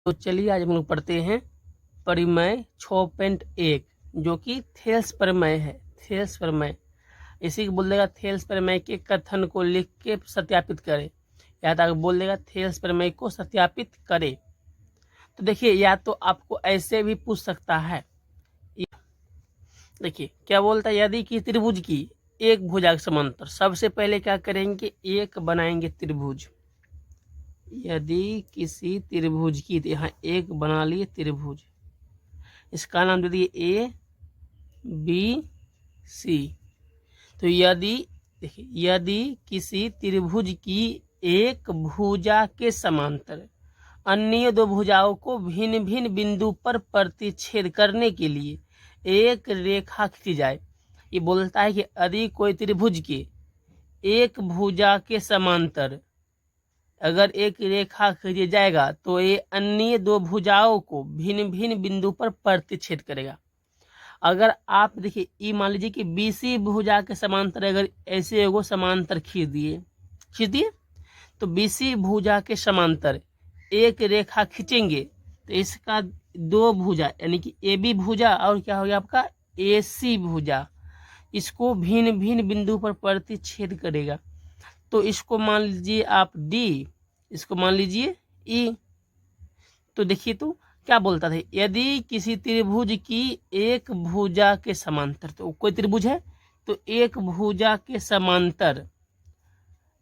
तो चलिए आज हम लोग पढ़ते हैं परिमेय 6.1 जो कि थेल्स परिमेय है। थेल्स परिमेय इसी को बोल देगा थेल्स परिमेय के कथन को लिख के सत्यापित करे, या तक बोल देगा थेल्स परिमेय को सत्यापित करे। तो देखिए, या तो आपको ऐसे भी पूछ सकता है। देखिए क्या बोलता है, यदि कि त्रिभुज की एक भुजा के समांतर, सबसे पहले क्या करेंगे, एक बनाएंगे त्रिभुज। यदि किसी त्रिभुज की, तो यहाँ एक बना लिए त्रिभुज, इसका नाम दे दिए ए बी सी। तो यदि देखिए, यदि किसी त्रिभुज की एक भुजा के समांतर अन्य दो भुजाओं को भिन्न भिन्न बिंदु पर प्रतिच्छेद करने के लिए एक रेखा खींची जाए। ये बोलता है कि यदि कोई त्रिभुज के एक भुजा के समांतर अगर एक रेखा खींची जाएगा तो ये अन्य दो भुजाओं को भिन्न भिन्न बिंदु पर प्रतिच्छेद करेगा। अगर आप देखिए, ई मान लीजिए कि बीसी भुजा के समांतर अगर ऐसे एगो समांतर खींच दिए तो बीसी भुजा के समांतर एक रेखा खींचेंगे तो इसका दो भुजा यानी कि ए बी भुजा और क्या हो गया आपका ए सी भुजा, इसको भिन्न भिन्न बिंदु पर प्रतिच्छेद करेगा। तो इसको मान लीजिए आप डी, इसको मान लीजिए ई। तो देखिए तो क्या बोलता था, यदि किसी त्रिभुज की एक भुजा के समांतर, तो कोई त्रिभुज है तो एक भुजा के समांतर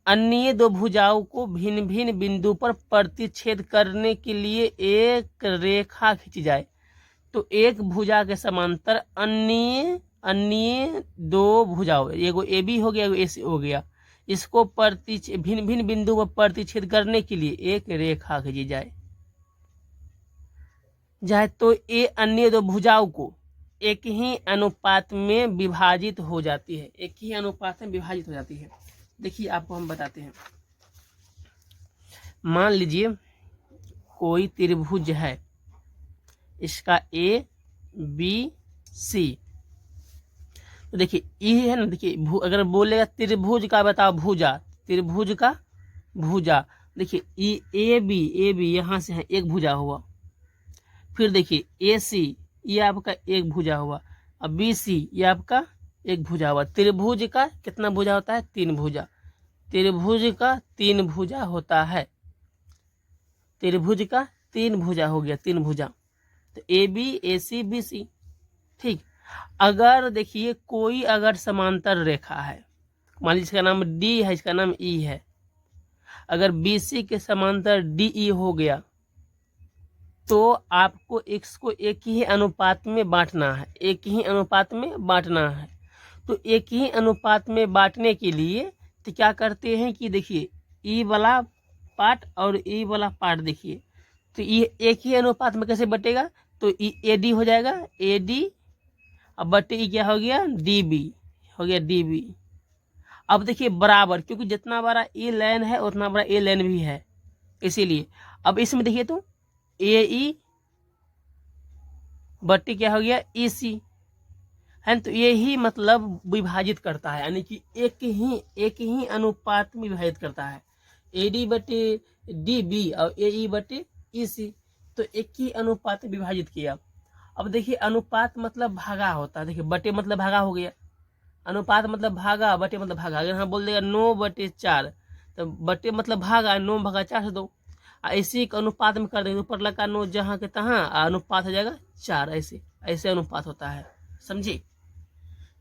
अन्य दो भुजाओं को भिन्न भिन्न बिंदु पर प्रतिच्छेद करने के लिए एक रेखा खींची जाए। तो एक भुजा के समांतर अन्य दो भुजाओं, एगो ए बी हो गया, एगो ए सी हो गया, इसको भिन्न भिन्न बिंदु पर प्रतिच्छेद करने के लिए एक रेखा खींची जाए तो ये अन्य दो भुजाओं को एक ही अनुपात में विभाजित हो जाती है, एक ही अनुपात में विभाजित हो जाती है। देखिए आपको हम बताते हैं। मान लीजिए कोई त्रिभुज है, इसका ए बी सी। तो देखिए ये है ना, देखिए अगर बोलेगा त्रिभुज का बताओ भुजा, त्रिभुज का भुजा, देखिए ए बी यहाँ से है एक भुजा हुआ, फिर देखिए ए सी ये आपका एक भुजा हुआ, अब बी सी ये आपका एक भुजा हुआ। त्रिभुज का कितना भुजा होता है, तीन भुजा। त्रिभुज का तीन भुजा होता है, त्रिभुज का तीन भुजा हो गया, तीन भुजा। तो A B A C B C, ठीक। अगर देखिए कोई अगर समांतर रेखा है, मान लीजिए इसका नाम डी है, इसका नाम ई है, अगर बी सी के समांतर डी ई हो गया तो आपको इसको एक ही अनुपात में बांटना है, एक ही अनुपात में बांटना है। तो एक ही अनुपात में बांटने के लिए तो क्या करते हैं कि देखिए ई वाला पार्ट और ई वाला पार्ट, देखिए तो ये एक ही अनुपात में कैसे बटेगा, तो ए डी हो जाएगा, ए डी, अब बटे ई क्या हो गया, डी बी हो गया, डी बी। अब देखिए बराबर, क्योंकि जितना बड़ा ए लाइन है उतना बड़ा ए लाइन भी है, इसीलिए अब इसमें देखिए तो ए ई बट्टी क्या हो गया, ई सी है। तो ये ही मतलब विभाजित करता है, यानी कि एक ही अनुपात में विभाजित करता है, ए डी बटे डी बी और ए ई बटे ई सी। तो एक ही अनुपात में विभाजित किया। अब देखिए अनुपात मतलब भागा होता है, देखिए बटे मतलब भागा हो गया, अनुपात मतलब भागा, बटे मतलब भागा। अगर हम बोल देगा 9/4 तो बटे मतलब भागा, 9/4 से 2, ऐसे एक अनुपात में कर देंगे, ऊपर लगा 9 जहाँ के तहाँ, अनुपात हो जाएगा 4। ऐसे ऐसे अनुपात होता है, समझे।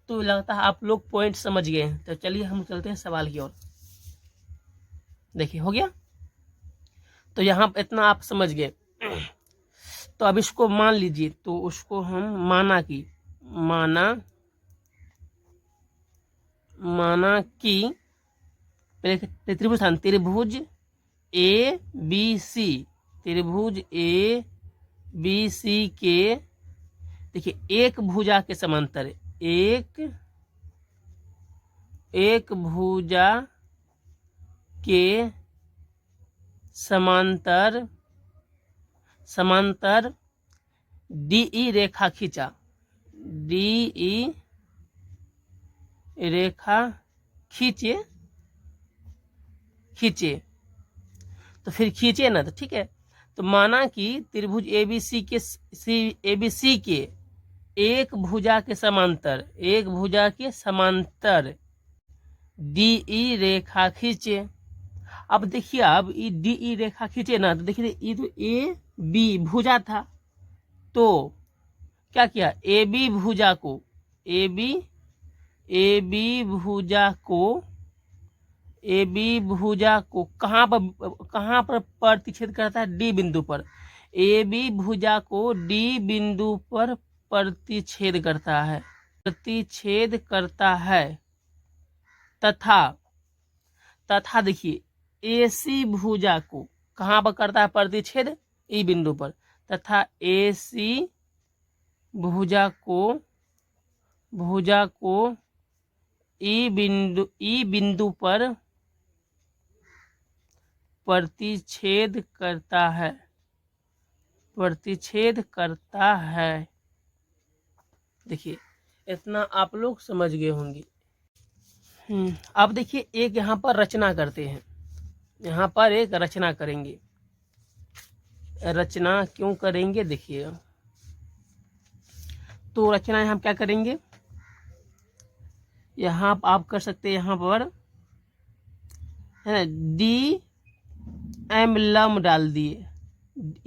तो लगता है आप लोग पॉइंट समझ गए हैं। तो चलिए हम चलते हैं सवाल की ओर। देखिए हो गया, तो यहाँ इतना आप समझ गए। तो अब इसको मान लीजिए, तो उसको हम माना कि त्रिभुज था, त्रिभुज ए बी सी, त्रिभुज ए बी सी के देखिए एक भुजा के समांतर, एक भुजा के समांतर डीई रेखा खींचा, डीई रेखा खींचे तो फिर खींचे ना, तो ठीक है। तो माना कि त्रिभुज ABC के एक भुजा के समांतर DE रेखा खींचे। अब देखिए, अब ये DE रेखा खींचे ना, तो देखिए ये तो AB भुजा था, तो क्या किया, AB भुजा को कहाँ पर प्रतिच्छेद करता है, D बिंदु पर। AB भुजा को D बिंदु पर प्रतिच्छेद करता है तथा देखिए AC भुजा को कहाँ पर करता है प्रतिच्छेद, E बिंदु पर, तथा AC भुजा को E बिंदु पर प्रतिच्छेद करता है। देखिए इतना आप लोग समझ गए होंगे। अब देखिए एक यहाँ पर रचना करते हैं, यहाँ पर एक रचना करेंगे। रचना क्यों करेंगे, देखिए तो रचना हम क्या करेंगे, यहाँ आप कर सकते हैं, यहाँ पर है ना DM लंब डाल दिए,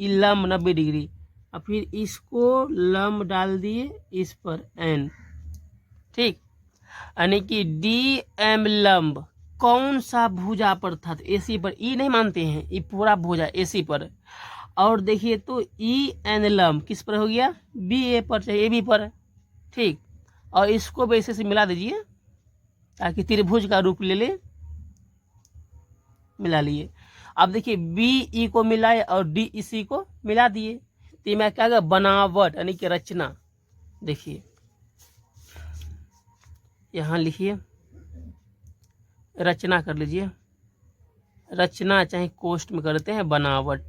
लंब 90 डिग्री, और फिर इसको लंब डाल दिए इस पर N, ठीक। यानी कि DM लंब कौन सा भुजा पर था, तो AC पर, E नहीं मानते हैं, ये पूरा भुजा AC पर। और देखिए तो EN लंब किस पर हो गया, BA पर, चाहे AB पर, ठीक। और इसको भी ऐसे से मिला दीजिए ताकि त्रिभुज का रूप ले ले, मिला लिए। अब देखिए BE को मिलाए और DEC को मिला दिए, तो मैं क्या कहा, बनावट यानी कि रचना। देखिए यहाँ लिखिए, रचना कर लीजिए, रचना चाहे कोष्ठ में करते हैं, बनावट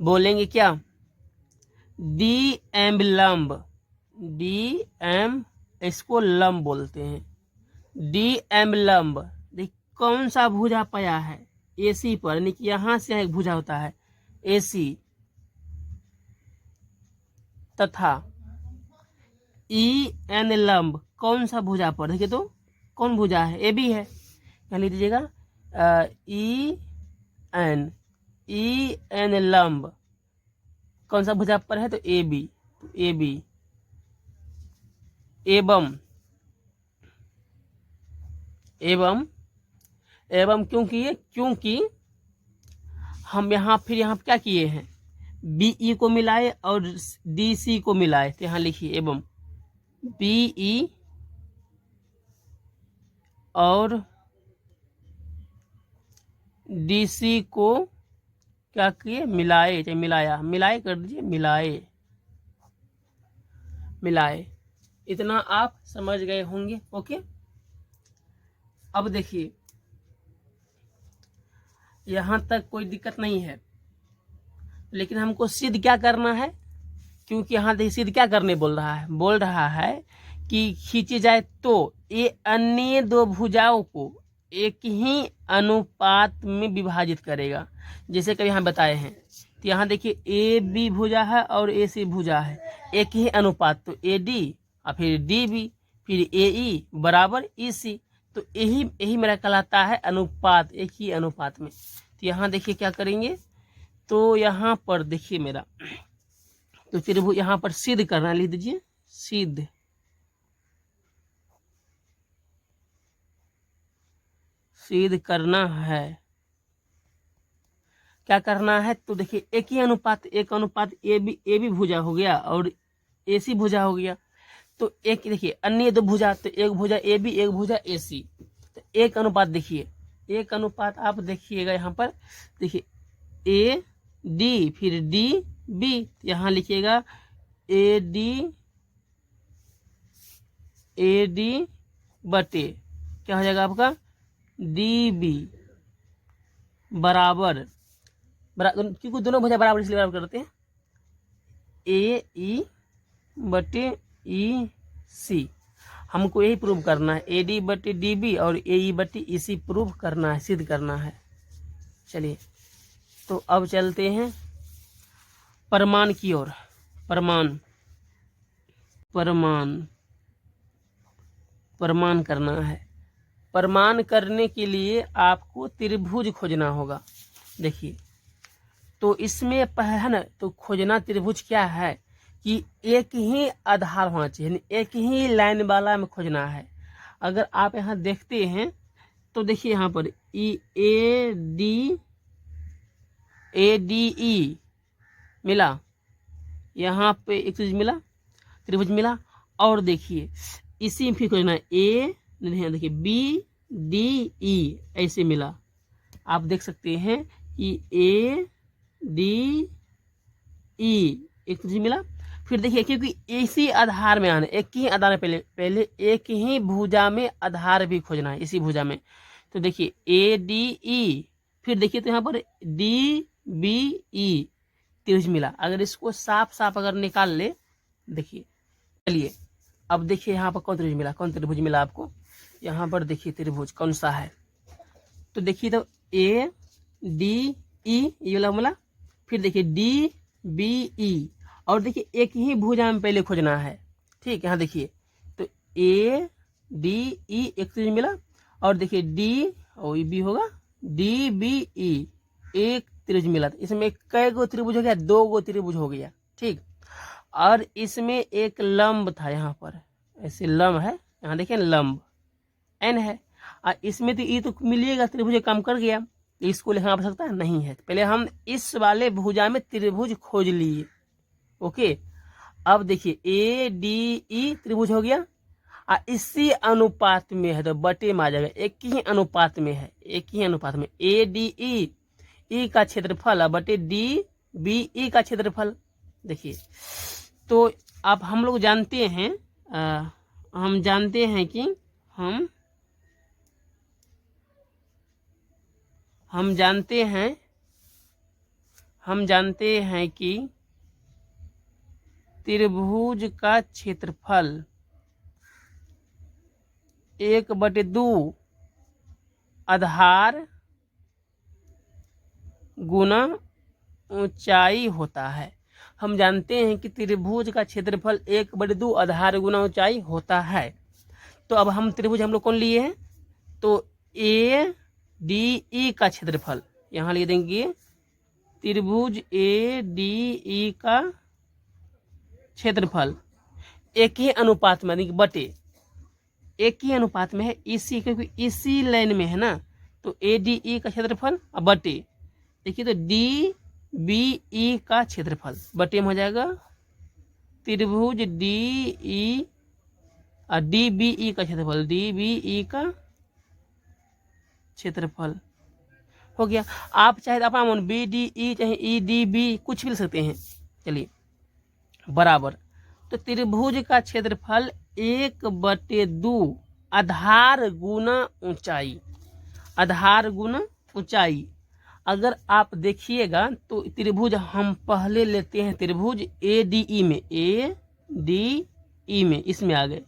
बोलेंगे क्या, DM लंब, DM इसको लंब बोलते हैं, DM लंब देख कौन सा भुजा पाया है, AC पर, यानी कि यहाँ से एक भुजा होता है AC, तथा EN लंब कौन सा भुजा पर, देखिए तो कौन भुजा है, AB है, क्या लिख दीजिएगा, EN लंब कौन सा भुजा पर है, तो AB, एवं क्यों किए, क्योंकि हम यहाँ क्या किए हैं, BE को मिलाए और DC को मिलाए, तो यहाँ लिखिए एवं BE और DC को क्या किए, मिलाए, चाहे मिलाए कर दीजिए, मिलाए। इतना आप समझ गए होंगे, ओके। अब देखिए यहाँ तक कोई दिक्कत नहीं है, लेकिन हमको सिद्ध क्या करना है, क्योंकि यहाँ देखिए सिद्ध क्या करने बोल रहा है कि खींची जाए तो ये अन्य दो भुजाओं को एक ही अनुपात में विभाजित करेगा, जैसे कभी यहाँ बताए हैं। तो यहाँ देखिए AB भुजा है और AC भुजा है, एक ही अनुपात, तो AD और फिर DB फिर AE बराबर EC, तो यही मेरा कहलाता है अनुपात, एक ही अनुपात में। तो यहाँ देखिए क्या करेंगे, तो यहाँ पर देखिए मेरा, तो त्रिभुज यहाँ पर सिद्ध करना, लिख दीजिए सिद्ध करना है। क्या करना है, तो देखिए एक ही अनुपात, एक अनुपात AB भुजा हो गया और AC भुजा हो गया, तो एक देखिए अन्य दो भुजा, तो एक भुजा AB एक भुजा AC, तो एक अनुपात, देखिए एक अनुपात आप देखिएगा यहाँ पर, देखिए AD फिर DB, यहाँ लिखिएगा AD बटे क्या हो जाएगा आपका DB बराबर, क्योंकि दोनों भुजा बराबर इसलिए बराबर करते हैं, AE बटे EC। हमको यही प्रूव करना है, AD बटे DB और AE बटे EC प्रूव करना है, सिद्ध करना है। चलिए तो अब चलते हैं प्रमाण की ओर। प्रमाण प्रमाण प्रमाण करना है। प्रमाण करने के लिए आपको त्रिभुज खोजना होगा। देखिए तो इसमें है ना, तो खोजना त्रिभुज क्या है कि एक ही आधार होना चाहिए, एक ही लाइन वाला में खोजना है। अगर आप यहाँ देखते हैं तो देखिए यहाँ पर ए डी ई मिला, यहाँ पे एक चीज मिला, त्रिभुज मिला। और देखिए इसी में फिर खोजना है ए, देखिए बी डी ई ऐसे मिला। आप देख सकते हैं कि ए डी ई एक चीज मिला। फिर देखिए क्योंकि इसी आधार में आना, एक ही आधार में पहले एक ही भुजा में आधार भी खोजना है, इसी भुजा में। तो देखिए ए डी ई, फिर देखिए तो यहाँ पर डी बी ई त्रिभुज मिला। अगर इसको साफ साफ अगर निकाल ले, देखिए चलिए अब देखिए यहाँ पर कौन त्रिभुज मिला, कौन त्रिभुज मिला आपको। यहाँ पर देखिए त्रिभुज कौन सा है, तो देखिए तो ए डी ई ये वाला मिला। फिर देखिए डी बी ई, और देखिए एक ही भुजा में पहले खोजना है। ठीक, यहाँ देखिए तो ए डी ई एक त्रिभुज मिला, और देखिए डी और बी होगा डी बी ई एक त्रिभुज मिला। इसमें कै गो त्रिभुज हो गया, 2 गो त्रिभुज हो गया। ठीक, और इसमें एक लंब था, यहाँ पर ऐसे लंब है, यहाँ देखिए लंब एन है। और इसमें तो ई तो मिलिएगा, त्रिभुज काम कर गया, इसको लिखना पड़ सकता है नहीं है। पहले हम इस वाले भुजा में त्रिभुज खोज लिए। ओके, अब देखिए ए डी ई त्रिभुज हो गया, और इसी अनुपात में है तो बटे में आ जाएगा, एक ही अनुपात में है, एक ही अनुपात में ए डी ई का क्षेत्रफल बटे डी बी ई का क्षेत्रफल। देखिए तो अब हम लोग जानते हैं, हम जानते हैं कि हम जानते हैं कि त्रिभुज का क्षेत्रफल 1/2 आधार गुना ऊंचाई होता है। हम जानते हैं कि त्रिभुज का क्षेत्रफल 1/2 आधार गुना ऊंचाई होता है। तो अब हम त्रिभुज हम लोग कौन लिए हैं, तो ए डी ई का क्षेत्रफल यहाँ लिख देंगे, त्रिभुज ए डी ई का क्षेत्रफल एक ही अनुपात में बटे, एक ही अनुपात में है इसी, क्योंकि इसी लाइन में है ना, तो ए डी ई का क्षेत्रफल बटे, देखिए तो डी बी ई का क्षेत्रफल बटे में हो जाएगा त्रिभुज डी ई और डी बी ई का क्षेत्रफल, डी बी ई का क्षेत्रफल हो गया। आप चाहे अपना मन बी डी ई चाहे ई डी बी कुछ भी लिख सकते हैं। चलिए बराबर, तो त्रिभुज का क्षेत्रफल 1/2 आधार गुना ऊंचाई, आधार गुना ऊंचाई। अगर आप देखिएगा तो त्रिभुज हम पहले लेते हैं, त्रिभुज ए डी ई में, ए डी ई में इसमें आ गए।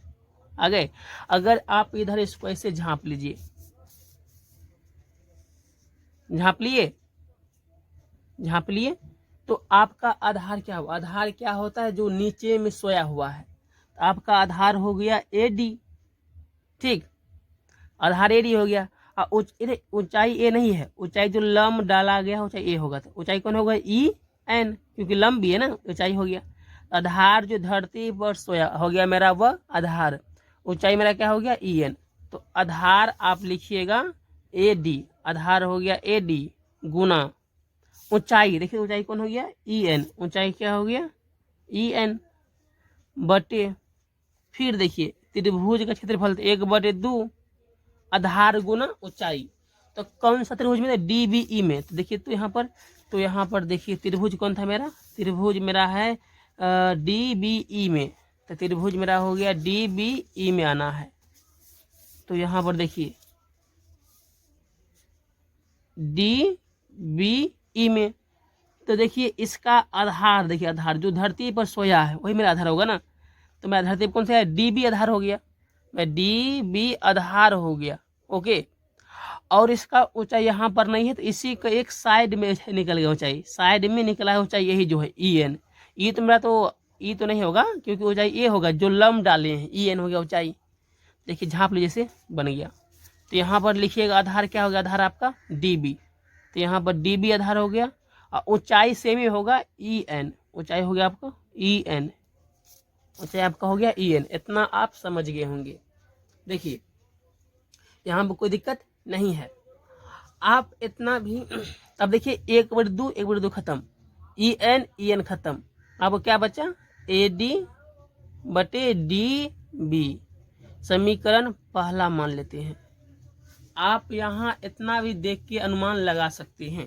अगर आप इधर इसको ऐसे झांप लीजिए, झांप लिए तो आपका आधार क्या हुआ, आधार क्या होता है जो नीचे में सोया हुआ है, तो आपका आधार हो गया ए डी। ठीक, आधार ए डी हो गया। और ऊंचाई ए नहीं है, ऊंचाई जो लंब डाला गया ऊंचाई ए होगा, तो ऊंचाई कौन होगा ई एन, क्योंकि लंब भी है ना, ऊंचाई हो गया। आधार जो धरती पर सोया हो गया मेरा वह आधार, ऊंचाई मेरा क्या हो गया ई एन। तो आधार आप लिखिएगा ए डी, आधार हो गया ए डी गुना ऊंचाई, देखिए ऊंचाई कौन हो गया ई एन, ऊंचाई क्या हो गया ई एन बटे, फिर देखिए त्रिभुज का क्षेत्रफल 1/2 आधार गुना ऊंचाई। तो कौन सा त्रिभुज में, डी बी ई में। तो देखिए तो यहाँ पर देखिए त्रिभुज कौन था मेरा, त्रिभुज मेरा है डी बी ई में, तो त्रिभुज मेरा हो गया डी बी ई में आना है। तो यहाँ पर देखिए डी बी ई में, तो देखिए इसका आधार, देखिए आधार जो धरती पर सोया है वही मेरा आधार होगा ना, तो मेरा धरती पर कौन सा है डी बी आधार हो गया, मैं डी बी आधार हो गया। ओके, और इसका ऊंचाई यहाँ पर नहीं है, तो इसी का एक साइड में निकल गया ऊंचाई, साइड में निकला है ऊंचाई, यही जो है ई एन। ई तो मेरा तो ई तो नहीं होगा, क्योंकि ऊंचाई ए होगा, जो लंब डाले हैं ई एन हो गया ऊंचाई। देखिए झाँप लीजिए, जैसे बन गया। तो यहाँ पर लिखिएगा आधार क्या हो गया, आधार आपका डी बी। तो यहाँ पर डी बी आधार हो गया, और ऊंचाई सेम ही होगा ई एन, ऊंचाई हो गया आपका ई एन, ऊंचाई आपका हो गया ई एन। इतना आप समझ गए होंगे। देखिए यहाँ पर कोई दिक्कत नहीं है, आप इतना भी। अब देखिए 1/2 1/2 खत्म, ई एन खत्म, आपको क्या बचा, ए डी बटे डी बी। समीकरण पहला मान लेते हैं। आप यहाँ इतना भी देख के अनुमान लगा सकते हैं।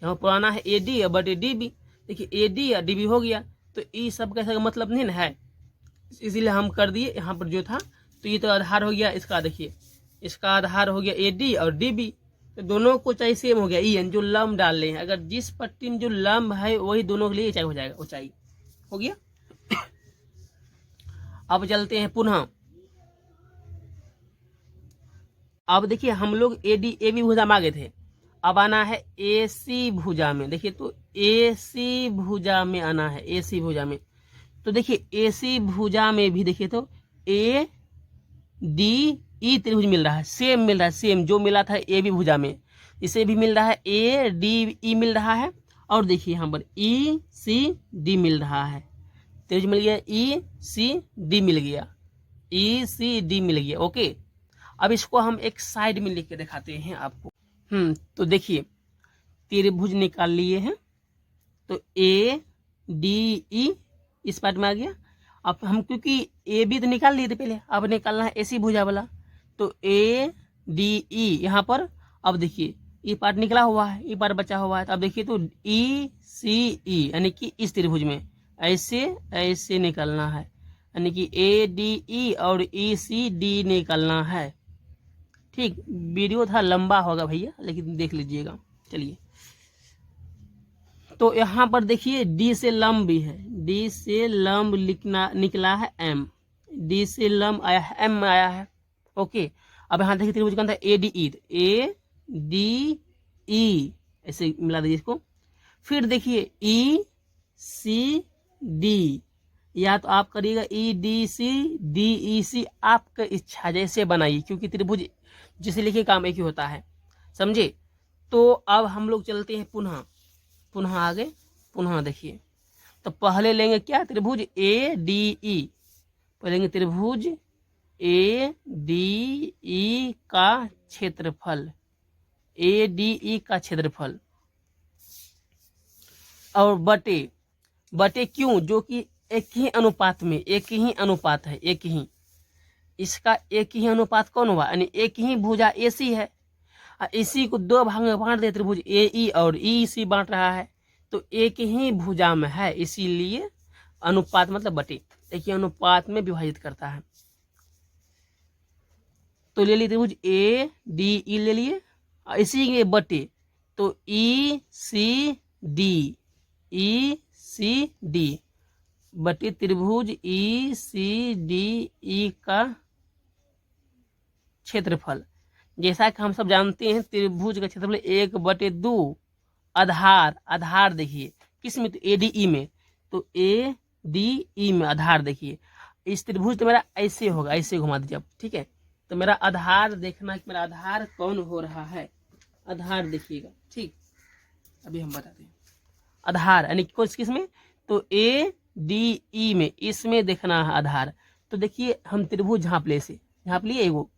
यहाँ पुराना है ए डी बटे डी बी। देखिए ए डी या डी बी हो गया, तो ई सब का मतलब नहीं ना है, इसीलिए हम कर दिए यहाँ पर जो था। तो ये तो आधार हो गया इसका, देखिए इसका आधार हो गया ए डी और डी बी, तो दोनों को ऊंचाई सेम हो गया ई एन, जो लंब डाल रहे हैं। अगर जिस पट्टी में जो लंब है वही दोनों के लिए ऊंचाई हो जाएगा, ऊंचाई हो गया। अब चलते हैं पुनः। अब देखिए हम लोग ए डी ए बी भुजा में आ गए थे, अब आना है ए सी भुजा में। देखिए तो ए सी भुजा में आना है, ए सी भुजा में। तो देखिए ए सी भुजा में भी देखिए तो ए डी ई त्रिभुज मिल रहा है, सेम मिल रहा है, सेम जो मिला था ए बी भुजा में, इसे भी मिल रहा है, ए डी ई मिल रहा है। और देखिए यहाँ पर ई सी डी मिल रहा है, त्रिभुज मिल गया, ई सी डी मिल गया, ई सी डी मिल गया। ओके, अब इसको हम एक साइड में लिख के दिखाते हैं आपको। तो देखिए त्रिभुज निकाल लिए हैं, तो ए डी ई इस पार्ट में आ गया। अब हम क्योंकि ए बी तो निकाल लिए थे पहले, अब निकालना है एसी भुजा वाला, तो ए डी ई यहाँ पर। अब देखिए ई पार्ट निकला हुआ है, ई पार्ट बचा हुआ है, तो अब देखिए तो ई सी ई यानी कि इस त्रिभुज में ऐसे ऐसे निकलना है, यानी कि ए डी ई और ई सी डी निकलना है। ठीक, वीडियो था लंबा होगा भैया, लेकिन देख लीजिएगा। चलिए, तो यहाँ पर देखिए डी से लंब भी है, डी से लंब निकला है एम, डी से लंब आया है एम में आया है। ओके, अब यहाँ देखिए त्रिभुज का था A D E, A D E ऐसे मिला दीजिए इसको। फिर देखिए ई सी डी, या तो आप करिएगा E D C D E सी, आपका इच्छा जैसे बनाइए, क्योंकि त्रिभुज जिसे लिखे काम एक ही होता है, समझे। तो अब हम लोग चलते हैं पुनः आगे। पुनः देखिए, तो पहले लेंगे क्या, त्रिभुज ए डी ई, पहले लेंगे त्रिभुज ए डी ई का क्षेत्रफल, ए डी ई का क्षेत्रफल, और बटे क्यों, जो कि एक ही अनुपात में, एक ही अनुपात है, एक ही, इसका एक ही अनुपात कौन हुआ, यानी एक ही भुजा ए सी है, इसी को दो भाग में बांट दे, त्रिभुज ए ई और ई सी बांट रहा है, तो एक ही भुजा में है, इसीलिए अनुपात मतलब बटे, एक ही अनुपात में विभाजित करता है। तो ले लिए त्रिभुज ए डी ई ले लिए, इसी के बटे, तो ई सी डी बटे त्रिभुज ई सी डी ई का क्षेत्रफल। जैसा कि हम सब जानते हैं त्रिभुज का क्षेत्रफल 1/2 आधार देखिए किस में, तो ए डी ई में, तो ए डी ई में आधार देखिए। इस त्रिभुज तो मेरा ऐसे होगा, ऐसे घुमा दीजिए आप, ठीक है। तो मेरा आधार देखना कि मेरा आधार कौन हो रहा है, आधार देखिएगा, ठीक। अभी हम बताते हैं आधार यानी किस में, तो ए डी ई में, इसमें देखना है आधार। तो देखिए हम त्रिभुज झाँप ले, से झाँप लिए एगो,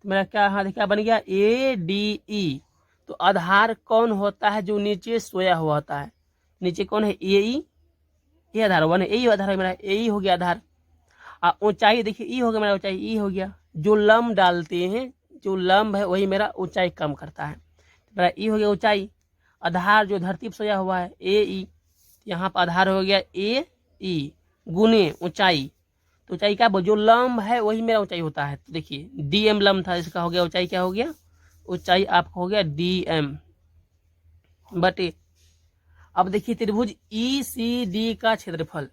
तो मेरा क्या यहाँ क्या बन गया, ए डी ई। तो आधार कौन होता है, जो नीचे सोया हुआ होता है, नीचे कौन है, ए ई, ये आधार वन है, यही आधार है मेरा, ए ई हो गया आधार। ऊंचाई देखिए ई हो गया मेरा, ऊंचाई ई हो गया, जो लंब डालते हैं, जो लंब है वही मेरा ऊंचाई कम करता है, तो मेरा ई हो गया ऊंचाई। आधार जो धरती पर सोया हुआ है ए ई, यहाँ पर आधार हो गया ए ई गुने ऊंचाई, तो ऊंचाई क्या, जो लंब है वही मेरा ऊंचाई होता है। तो देखिए डी एम लंब था, इसका हो गया ऊंचाई, क्या हो गया, ऊंचाई आपका हो गया डी एम बटे। अब देखिए त्रिभुज ई सी डी का क्षेत्रफल,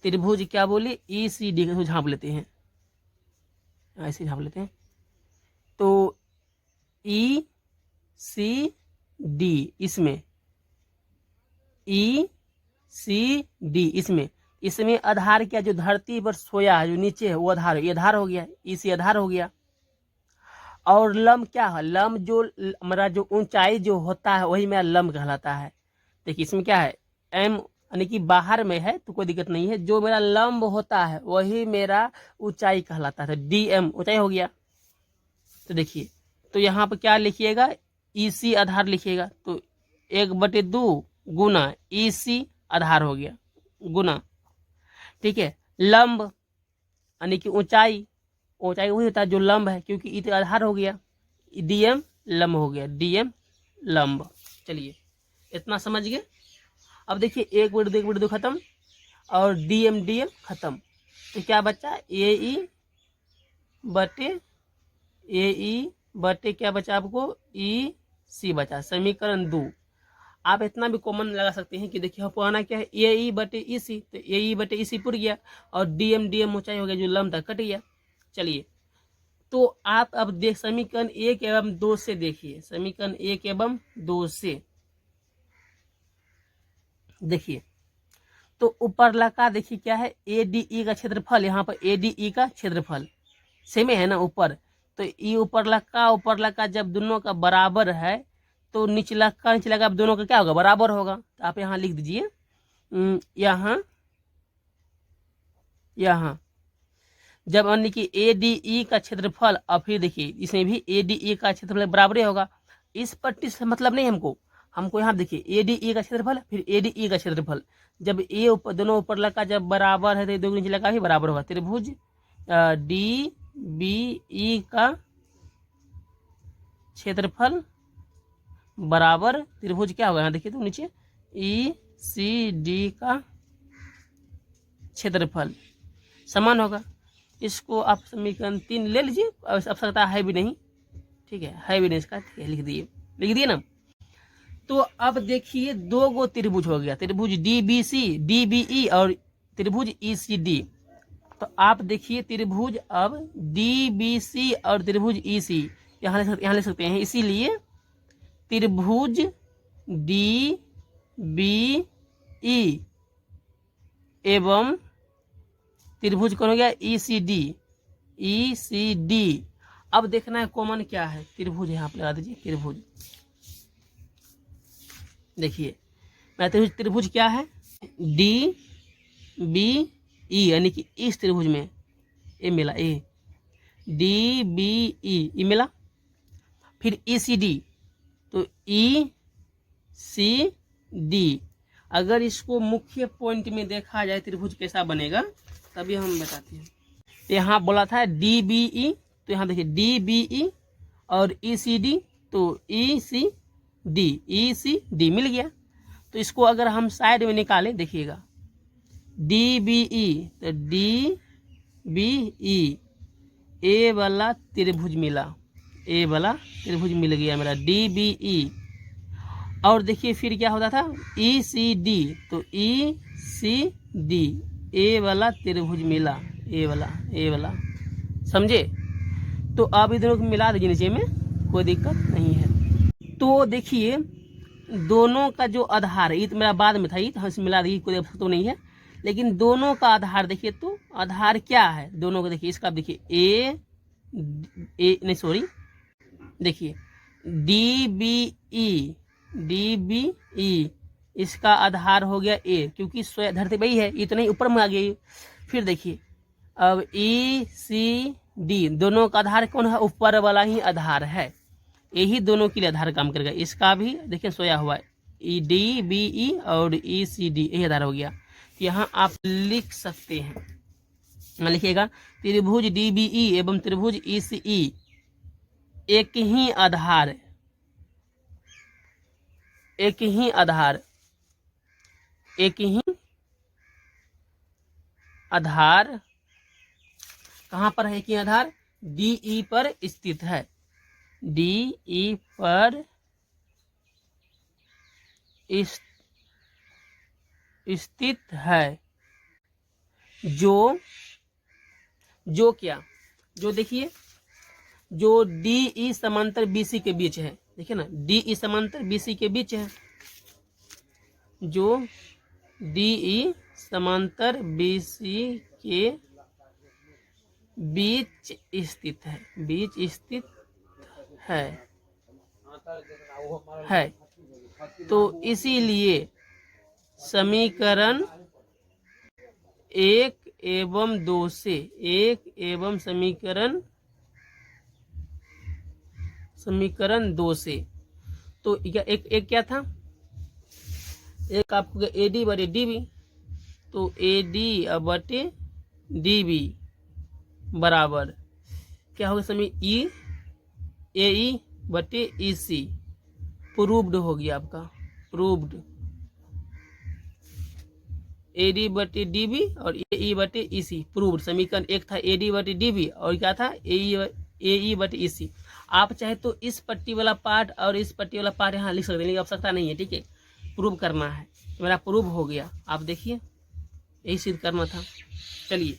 त्रिभुज क्या बोले, ई सी डी का झाँप लेते हैं, ऐसे झाँप लेते हैं। तो ई सी डी इसमें, ई सी डी इसमें, इसमें आधार क्या, जो धरती पर सोया है जो नीचे है वो आधार, ये आधार हो गया, ई सी आधार हो गया। और लंब क्या है, लंब जो मेरा जो ऊंचाई जो होता है वही मेरा लंब कहलाता है। देखिए इसमें क्या है, एम यानी कि बाहर में है तो कोई दिक्कत नहीं है, जो मेरा लंब होता है वही मेरा ऊंचाई कहलाता है। डी एम ऊंचाई हो गया। तो देखिए, तो यहाँ पर क्या लिखिएगा, ई सी आधार लिखिएगा, तो 1/2 गुना ई सी आधार हो गया गुना, ठीक है। लंब यानी कि ऊंचाई, ऊंचाई वही होता है जो लंब है, क्योंकि ई तो आधार हो गया, डीएम लंब हो गया, डीएम लंब। चलिए इतना समझ गए। अब देखिए 1/2 खत्म और डीएम डीएम खत्म, तो क्या बचा, ए ई बटे क्या बचा आपको, ई सी बचा, समीकरण 2। आप इतना भी कॉमन लगा सकते हैं कि देखिए हम पुराना क्या है, ए ई बटे ई सी, तो ए ई बटे ई सी पुर गया और डीएम डीएम ऊंचाई हो गया, जो लंब था कट गया। चलिए तो आप अब देख समीकरण 1 एवं 2 से देखिए, समीकरण 1 एवं 2 से देखिए, तो ऊपरला का देखिए क्या है, ए डी ई का क्षेत्रफल, यहाँ पर ए डी ई का क्षेत्रफल सेम है ना ऊपर, तो ई ऊपरला का जब दोनों का बराबर है तो निचला का अब दोनों का क्या होगा, बराबर होगा। तो आप यहाँ लिख दीजिए, यहाँ जब यानी कि ए डी ई का क्षेत्रफल, और फिर देखिए इसमें भी ए डी ई का क्षेत्रफल बराबर ही होगा। इस पट्टी से मतलब नहीं हमको यहाँ देखिए ए डी ई का क्षेत्रफल फिर ए डी ई का क्षेत्रफल, जब ए दोनों ऊपर का जब बराबर है तो दो नीचे का भी बराबर होगा। त्रिभुज डी बी ई का क्षेत्रफल बराबर त्रिभुज क्या होगा, यहाँ देखिए तो नीचे ई सी डी का क्षेत्रफल समान होगा। इसको आप समीकरण 3 ले लीजिए, आवश्यकता है भी नहीं, ठीक है भी नहीं इसका, ठीक है लिख दिए ना। तो अब देखिए 2 गो त्रिभुज हो गया, त्रिभुज D B C D B E और त्रिभुज ई सी डी। तो आप देखिए त्रिभुज अब डी बी सी और त्रिभुज ई सी यहाँ ले सकते हैं, इसीलिए त्रिभुज डी बी ई एवं त्रिभुज कौन हो गया, ई सी डी। अब देखना है कॉमन क्या है, त्रिभुज यहाँ पर लगा दीजिए, त्रिभुज देखिए मैं त्रिभुज क्या है, डी बी ई यानी कि इस त्रिभुज में ए मिला, ए डी बी ई मिला, फिर ई सी डी, तो ई सी डी। अगर इसको मुख्य पॉइंट में देखा जाए त्रिभुज कैसा बनेगा तभी हम बताते हैं। यहाँ बोला था डी बी ई, तो यहाँ देखिए डी बी ई और ई सी डी, तो ई सी डी मिल गया। तो इसको अगर हम साइड में निकालें देखिएगा, डी बी ई, तो डी बी ई ए वाला त्रिभुज मिला, ए वाला त्रिभुज मिल गया मेरा डी बी ई। और देखिए फिर क्या होता था, ई सी डी, तो ई सी डी ए वाला त्रिभुज मिला, ए वाला समझे। तो आप इधर को मिला दीजिए नीचे में, कोई दिक्कत नहीं है। तो देखिए दोनों का जो आधार है, ये तो मेरा बाद में था, ये तो हम मिला दीजिए, कोई आवश्यकता तो नहीं है, लेकिन दोनों का आधार देखिए, तो आधार क्या है दोनों को देखिए, इसका देखिए देखिए डी बी ई इसका आधार हो गया ए, क्योंकि धरती पे ही है, इतना ही ऊपर में आ गई। फिर देखिए अब ई सी डी दोनों का आधार कौन है, ऊपर वाला ही आधार है, यही दोनों के लिए आधार काम करेगा। इसका भी देखिए सोया हुआ है, ई डी बी ई और ई सी डी यही आधार हो गया। यहाँ आप लिख सकते हैं, लिखिएगा त्रिभुज डी बी ई एवं त्रिभुज ई सी ई एक ही आधार कहाँ पर है, कि आधार डी ई पर स्थित है, डी ई पर स्थित है, जो क्या, जो देखिए जो डी ई समांतर बीसी के बीच है, देखिए ना, डी ई समांतर बीसी के बीच है, जो डी ई समांतर बीसी के बीच स्थित है, बीच स्थित है। तो इसीलिए समीकरण 1 एवं 2 से, 1 एवं समीकरण 2 से, तो एक क्या था, एक आपको AD बटे DB, तो AD बटे DB बराबर क्या होगा, समय AE बटे EC, प्रूव्ड हो गया आपका, प्रूव्ड। AD बटे DB और AE बटे EC प्रूव्ड। समीकरण एक था AD बटे DB और क्या था, AE बटे EC। आप चाहे तो इस पट्टी वाला पार्ट और इस पट्टी वाला पार्ट यहाँ लिख सकते हैं, लेकिन आवश्यकता नहीं है, ठीक है। प्रूव करना है, मेरा प्रूव हो गया, आप देखिए यही सिद्ध करना था। चलिए